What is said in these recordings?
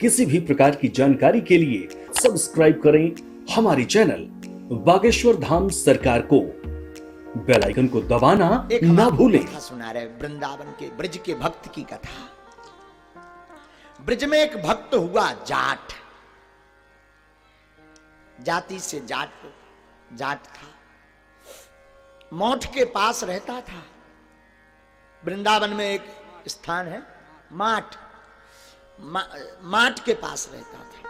किसी भी प्रकार की जानकारी के लिए सब्सक्राइब करें हमारी चैनल बागेश्वर धाम सरकार को। बेल आइकन को दबाना ना भूलें। कथा सुना रहे वृंदावन के ब्रज के भक्त की कथा। ब्रज में एक भक्त हुआ जाट, जाति से जाट था, मौठ के पास रहता था। वृंदावन में एक स्थान है माठ के पास रहता था।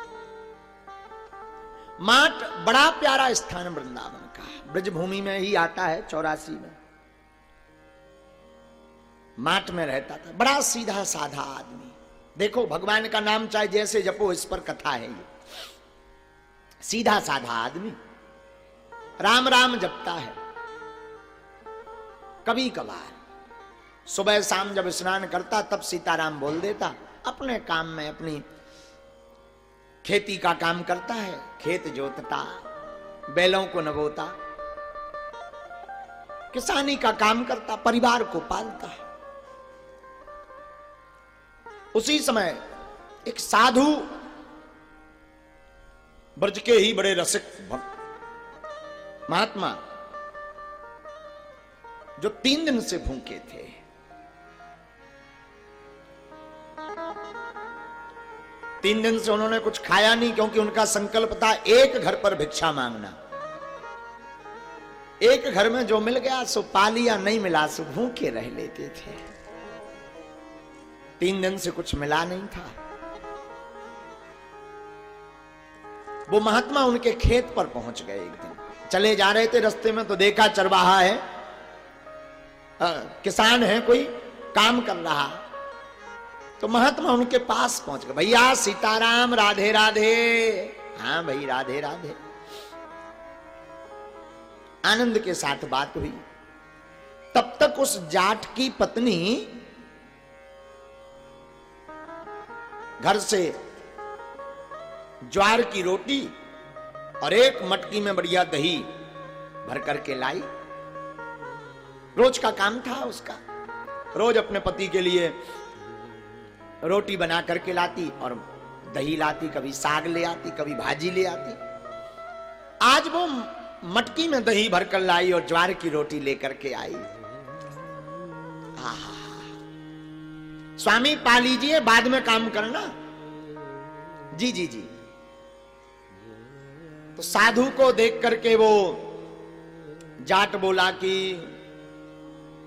माठ बड़ा प्यारा स्थान वृंदावन का, ब्रजभूमि में ही आता है, 84 में माठ में रहता था। बड़ा सीधा साधा आदमी। देखो भगवान का नाम चाहे जैसे जपो, इस पर कथा है। ये सीधा साधा आदमी राम राम जपता है। कभी कभार सुबह शाम जब स्नान करता तब सीताराम बोल देता। अपने काम में अपनी खेती का काम करता है, खेत जोतता, बैलों को नबोता, किसानी का काम करता, परिवार को पालता। उसी समय एक साधु, ब्रज के ही बड़े रसिक महात्मा, जो 3 दिन से भूखे थे, तीन दिन से उन्होंने कुछ खाया नहीं, क्योंकि उनका संकल्प था एक घर पर भिक्षा मांगना। एक घर में जो मिल गया सो पा लिया, नहीं मिला सो भूखे रह लेते थे। 3 दिन से कुछ मिला नहीं था। वो महात्मा उनके खेत पर पहुंच गए। एक दिन चले जा रहे थे, रास्ते में तो देखा चरवाहा है, किसान है, कोई काम कर रहा। तो महात्मा उनके पास पहुंच गए। भैया सीताराम, राधे राधे। हाँ भाई राधे राधे। आनंद के साथ बात हुई। तब तक उस जाट की पत्नी घर से ज्वार की रोटी और एक मटकी में बढ़िया दही भर करके लाई। रोज का काम था उसका। रोज अपने पति के लिए रोटी बना करके लाती और दही लाती, कभी साग ले आती, कभी भाजी ले आती। आज वो मटकी में दही भरकर लाई और ज्वार की रोटी लेकर के आई। स्वामी पा लीजिए, बाद में काम करना। जी जी जी। तो साधु को देख करके वो जाट बोला कि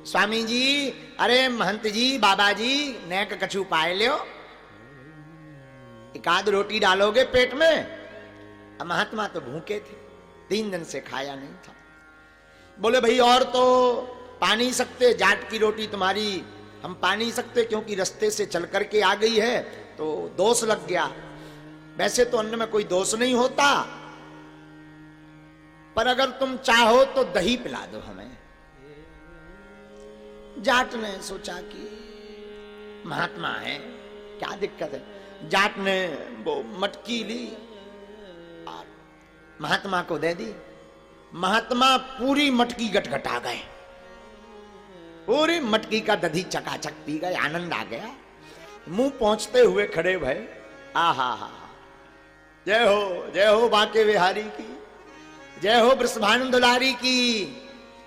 स्वामी जी, अरे महंत जी, बाबा जी, नेक कछु पाए लियो, एक आध रोटी डालोगे पेट में। अब महात्मा तो भूखे थे, 3 दिन से खाया नहीं था। बोले भाई और तो पा नहीं सकते, जाट की रोटी तुम्हारी हम पा नहीं सकते, क्योंकि रास्ते से चल करके आ गई है तो दोष लग गया। वैसे तो अन्न में कोई दोष नहीं होता, पर अगर तुम चाहो तो दही पिला दो हमें। जाट ने सोचा कि महात्मा है, क्या दिक्कत है। जाट ने वो मटकी ली और महात्मा को दे दी। महात्मा पूरी मटकी गटगटा गए, पूरी मटकी का दधी चकाचक पी गए। आनंद आ गया, मुंह पहुंचते हुए खड़े भय। आहा हा, जय हो बांके बिहारी की, जय हो वृषभानु दुलारी की,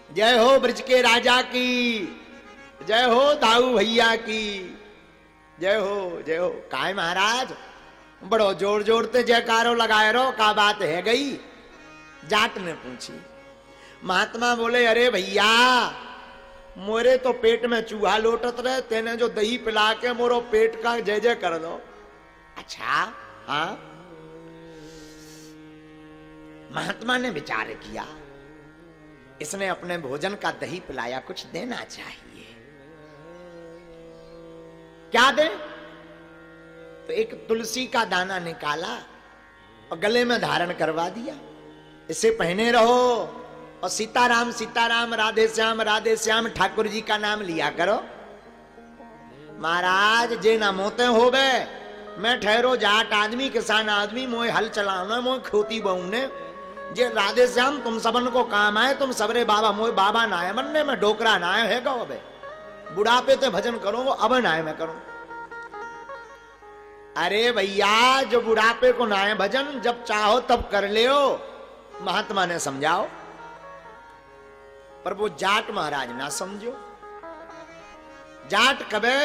जय हो ब्रज के राजा की, जय हो दाऊ भैया की, जय हो। काय महाराज बड़ो जोर जोरते जयकारो लगाए रहो, का बात है गई। जाट ने पूछी। महात्मा बोले, अरे भैया मोरे तो पेट में चूहा लोटत रहे, तेने जो दही पिला के मोरो पेट का जय जय कर दो। अच्छा हाँ। महात्मा ने विचार किया, इसने अपने भोजन का दही पिलाया, कुछ देना चाहिए। क्या दे? तो एक तुलसी का दाना निकाला और गले में धारण करवा दिया। इसे पहने रहो और सीताराम सीताराम, राधे श्याम ठाकुर जी का नाम लिया करो। महाराज जे ना मोते हो बे, मैं ठहरो जाट आदमी, किसान आदमी, मोए हल चलाना, मोए खोती बहुने, जे राधे श्याम तुम सबन को काम आए, तुम सबरे बाबा, मोए बाबा ना है मनने में डोकरा ना है गो बे, बुढ़ापे ते भजन करो, वो अब ना है मैं करूं। अरे भैया जो बुढ़ापे को ना है भजन, जब चाहो तब कर लियो, महात्मा ने समझाओ। पर वो जाट महाराज ना समझो। जाट कबे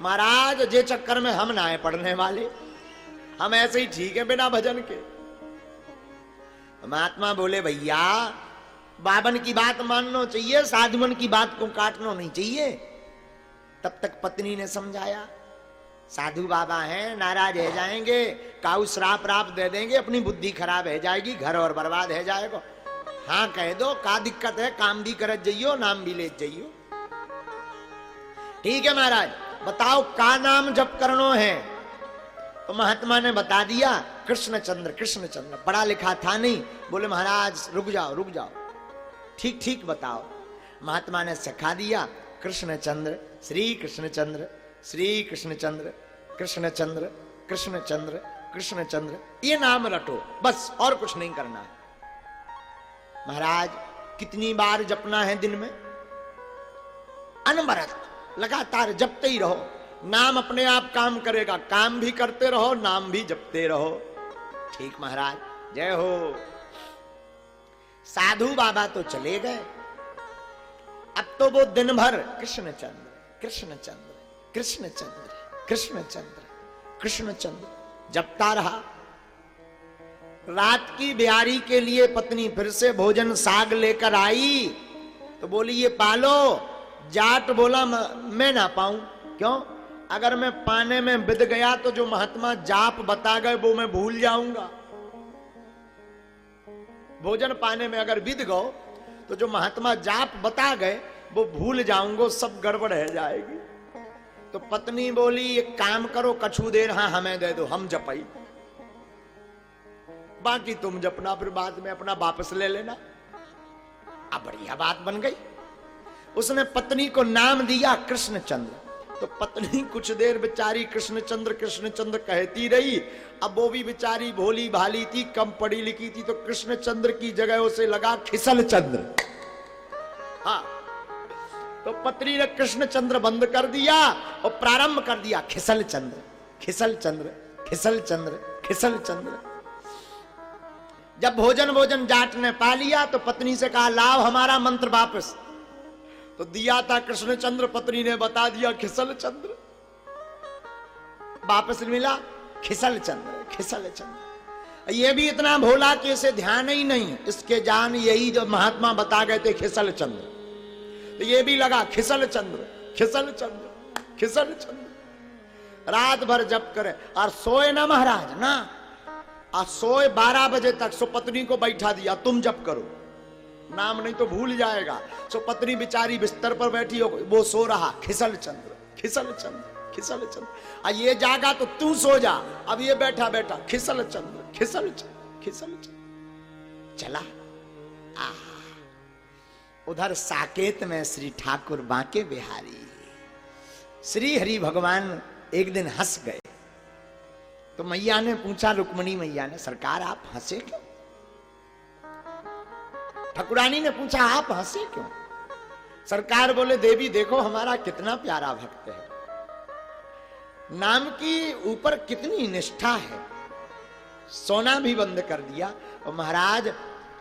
महाराज जे चक्कर में हम ना है पढ़ने वाले, हम ऐसे ही ठीक है बिना भजन के। महात्मा बोले भैया बाबन की बात मानना चाहिए, साधुमन की बात को काटना नहीं चाहिए। तब तक पत्नी ने समझाया, साधु बाबा हैं, नाराज हो जाएंगे, काऊ श्राप राप दे देंगे, अपनी बुद्धि खराब हो जाएगी, घर और बर्बाद हो जाएगा। हाँ कह दो, का दिक्कत है, काम भी करत जाइयो, नाम भी ले जाइयो। ठीक है महाराज, बताओ का नाम जप करनो है। तो महात्मा ने बता दिया, कृष्णचंद्र कृष्णचंद्र। पढ़ा लिखा था नहीं। बोले महाराज रुक जाओ रुक जाओ, ठीक ठीक बताओ। महात्मा ने सिखा दिया, कृष्णचंद्र श्री कृष्णचंद्र श्री कृष्णचंद्र कृष्णचंद्र कृष्णचंद्र कृष्णचंद्र, ये नाम रटो बस, और कुछ नहीं करना। महाराज कितनी बार जपना है दिन में? अनवरत लगातार जपते ही रहो, नाम अपने आप काम करेगा। काम भी करते रहो, नाम भी जपते रहो। ठीक महाराज, जय हो। साधु बाबा तो चले गए। अब तो वो दिन भर कृष्णचंद्र कृष्णचंद्र कृष्णचंद्र कृष्णचंद्र कृष्णचंद्र जपता रहा। रात की बिहारी के लिए पत्नी फिर से भोजन साग लेकर आई तो बोली ये पालो। जाट बोला मैं ना पाऊं। क्यों? अगर मैं पाने में बिद गया तो जो महात्मा जाप बता गए वो मैं भूल जाऊंगा। भोजन पाने में अगर बिद गो तो जो महात्मा जाप बता गए वो भूल जाऊंगा, सब गड़बड़ है जाएगी। तो पत्नी बोली एक काम करो, कछु देर हाँ हमें दे दो, हम जपाई, बाकी तुम जपना, फिर बाद में अपना वापस ले लेना। अब बढ़िया बात बन गई। उसने पत्नी को नाम दिया कृष्णचंद्र। तो पत्नी कुछ देर बेचारी कृष्णचंद्र कृष्णचंद्र कहती रही। अब वो भी बेचारी भोली भाली थी, कम पढ़ी लिखी थी, तो कृष्णचंद्र की जगह उसे लगा खिसल चंद्र। हाँ, तो पत्नी ने कृष्णचंद्र बंद कर दिया और प्रारंभ कर दिया खिसल चंद्र खिसल चंद्र खिसल चंद्र खिसल चंद्र। जब भोजन जाट ने पा लिया तो पत्नी से कहा लाओ हमारा मंत्र वापस। तो दिया था कृष्णचंद्र, पत्नी ने बता दिया खिसल चंद्र। वापस मिला खिसल चंद्र खिसल चंद्र। ये भी इतना भोला कि इसे ध्यान ही नहीं, इसके जान यही जो महात्मा बता गए थे खिसल चंद्र। तो ये भी लगा खिसल चंद्र खिसल चंद्र खिसल चंद्र। रात भर जप करे और सोए ना महाराज ना, और सोए 12 बजे तक। सो पत्नी को बैठा दिया, तुम जप करो, नाम नहीं तो भूल जाएगा। सो पत्नी बेचारी बिस्तर पर बैठी हो, वो सो रहा खिसल चंद्र खिसल चंद्र खिसल चंद्र। ये जागा तो तू सो जा। अब ये बैठा बैठा खिसल चंद्र खिसल चंद्र खिसल चंद्र चला। उधर साकेत में श्री ठाकुर बांके बिहारी श्री हरि भगवान एक दिन हंस गए। तो मैया ने पूछा, रुक्मणी मैया ने, सरकार आप हंसे क्यों? ठाकुरानी ने पूछा आप हंसे क्यों? सरकार बोले देवी देखो हमारा कितना प्यारा भक्त है, नाम की ऊपर कितनी निष्ठा है। सोना भी बंद कर दिया। और महाराज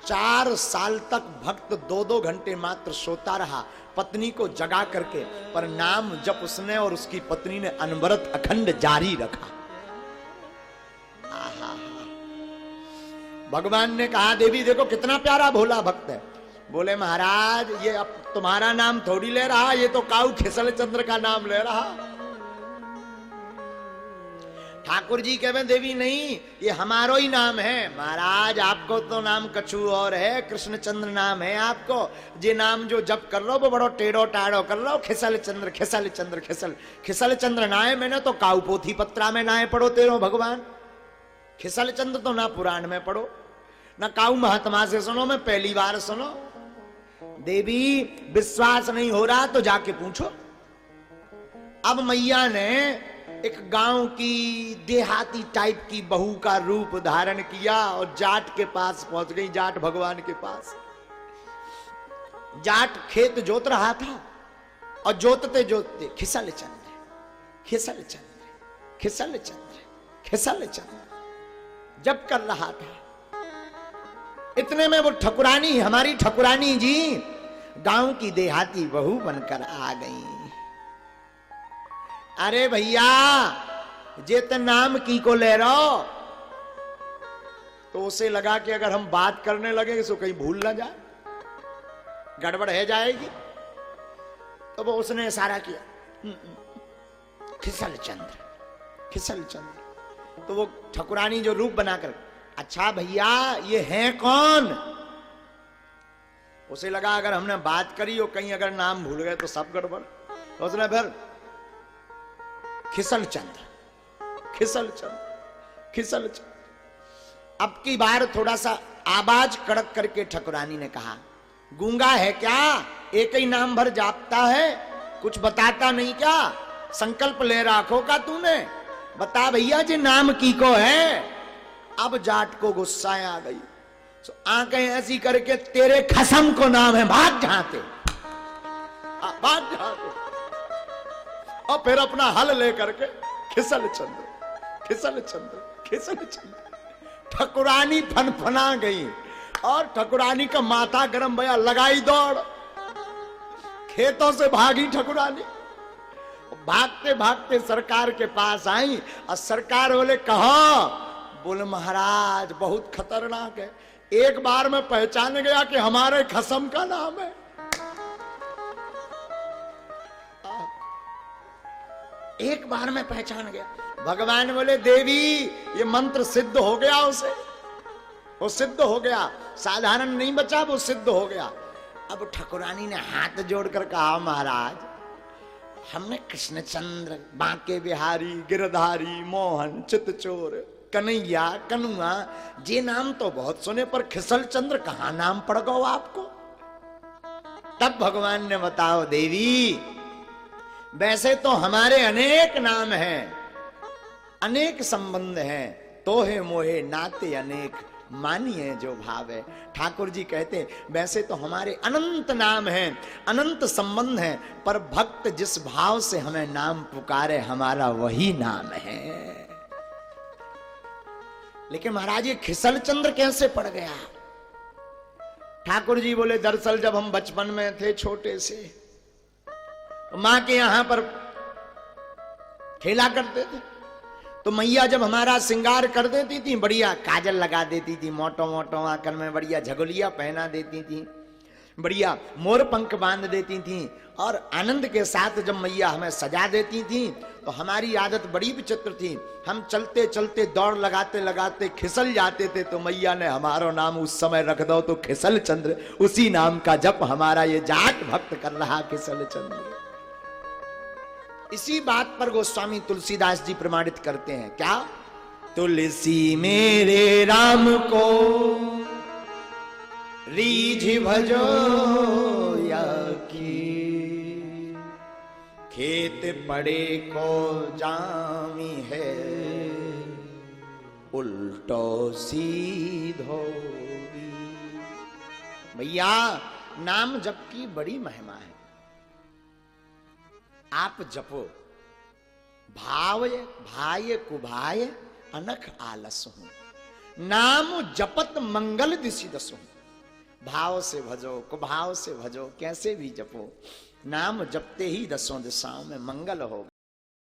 4 साल तक भक्त 2-2 घंटे मात्र सोता रहा पत्नी को जगा करके, पर नाम जप उसने और उसकी पत्नी ने अनवरत अखंड जारी रखा। भगवान ने कहा देवी देखो कितना प्यारा भोला भक्त है। बोले महाराज ये अब तुम्हारा नाम थोड़ी ले रहा, ये तो काऊ खिसल चंद्र का नाम ले रहा। ठाकुर जी कहे देवी नहीं, ये हमारो ही नाम है। महाराज आपको तो नाम कछु और है, कृष्णचंद्र नाम है आपको। जे नाम जो जप कर लो वो बड़ो टेढ़ो टाढ़ो कर लो, खिसल चंद्र खिसल चंद्र खिसल खिसल चंद्र नाये। मैंने तो काऊ पोथी पत्रा में नाये पढ़ो तेरो भगवान, खिसल चंद्र तो ना पुराण में पढ़ो ना काऊ महात्मा से सुनो, मैं पहली बार सुनो। देवी विश्वास नहीं हो रहा तो जाके पूछो। अब मैया ने एक गांव की देहाती टाइप की बहू का रूप धारण किया और जाट के पास पहुंच गई, जाट भगवान के पास। जाट खेत जोत रहा था और जोतते जोतते खिसल चंद्र खिसल चंद्र खिसल चंद्र खिसल चंद्र जब कर रहा था, इतने में वो ठकुरानी, हमारी ठकुरानी जी गांव की देहाती बहू बनकर आ गई। अरे भैया जित नाम की को ले रहो, तो उसे लगा कि अगर हम बात करने लगे तो कहीं भूल ना जाए, गड़बड़ है जाएगी। तो वो उसने इशारा किया, खिसल चंद्र, खिसल चंद्र। तो वो ठकुरानी जो रूप बनाकर, अच्छा भैया ये हैं कौन? उसे लगा अगर हमने बात करी और कहीं अगर नाम भूल गए तो सब गड़बड़। तो उसने फिर खिसल चंद्र, खिसल चंद्र, खिसल चंद्र। अब की बार थोड़ा सा आवाज कड़क करके ठकुरानी ने कहा, गूंगा है क्या? एक ही नाम भर जापता है, कुछ बताता नहीं क्या? संकल्प ले रखो का तूने? बता भैया जी नाम की को है। अब जाट को गुस्सा आ गई, तो आंखें ऐसी करके, तेरे खसम को नाम है, भाग जहां थे, भाग जहां थे। और फिर अपना हल लेकर के खिसल चंद्र, खिसल चंद्र, खिसल चंद्र। ठकुरानी फनफना गई और ठकुरानी का माथा गरम भया, लगाई दौड़, खेतों से भागी ठकुरानी। भागते भागते सरकार के पास आई और सरकार बोले, कहा? बोले महाराज बहुत खतरनाक है, एक बार में पहचान गया कि हमारे खसम का नाम है। एक बार में पहचान गया। भगवान बोले, देवी ये मंत्र सिद्ध हो गया, उसे वो सिद्ध हो गया, साधारण नहीं बचा, वो सिद्ध हो गया। अब ठकुरानी ने हाथ जोड़कर कहा, महाराज हमने कृष्णचंद्र, बांके बिहारी, गिरधारी, मोहन, चितचोर, कन्हैया, कनुआ ये नाम तो बहुत सुने, पर खिसल चंद्र कहां नाम पड़ गो आपको? तब भगवान ने बताओ देवी, वैसे तो हमारे अनेक नाम हैं, अनेक संबंध हैं, तोहे मोहे नाते अनेक, मानिए जो भाव है। ठाकुर जी कहते वैसे तो हमारे अनंत नाम हैं, अनंत संबंध हैं, पर भक्त जिस भाव से हमें नाम पुकारे हमारा वही नाम है। लेकिन महाराज ये खिसल चंद्र कैसे पड़ गया? ठाकुर जी बोले, दरअसल जब हम बचपन में थे छोटे से, मां के यहां पर खेला करते थे, तो मैया जब हमारा श्रृंगार कर देती थी, बढ़िया काजल लगा देती थी, मोटो मोटो आंखन में बढ़िया झगुलिया पहना देती थी, बढ़िया मोर पंख बांध देती थी, और आनंद के साथ जब मैया हमें सजा देती थी, तो हमारी आदत बड़ी विचित्र थी, हम चलते चलते दौड़ लगाते लगाते खिसल जाते थे, तो मैया ने हमारा नाम उस समय रख दो तो खिसल चंद्र, उसी नाम का जप हमारा ये जाट भक्त कर रहा, खिसल चंद्र। इसी बात पर गोस्वामी तुलसीदास जी प्रमाणित करते हैं, क्या? तुलसी मेरे राम को रीझ भजो या की, खेत पड़े को जामी है, उल्टो सीधो। भैया नाम जप की बड़ी महिमा है, आप जपो। भाव भाय कुभाय अनख आलस हूं, नाम जपत मंगल दिशि दसो। भाव से भजो, कुभाव से भजो, कैसे भी जपो, नाम जपते ही दसों दिशाओं में मंगल होगा।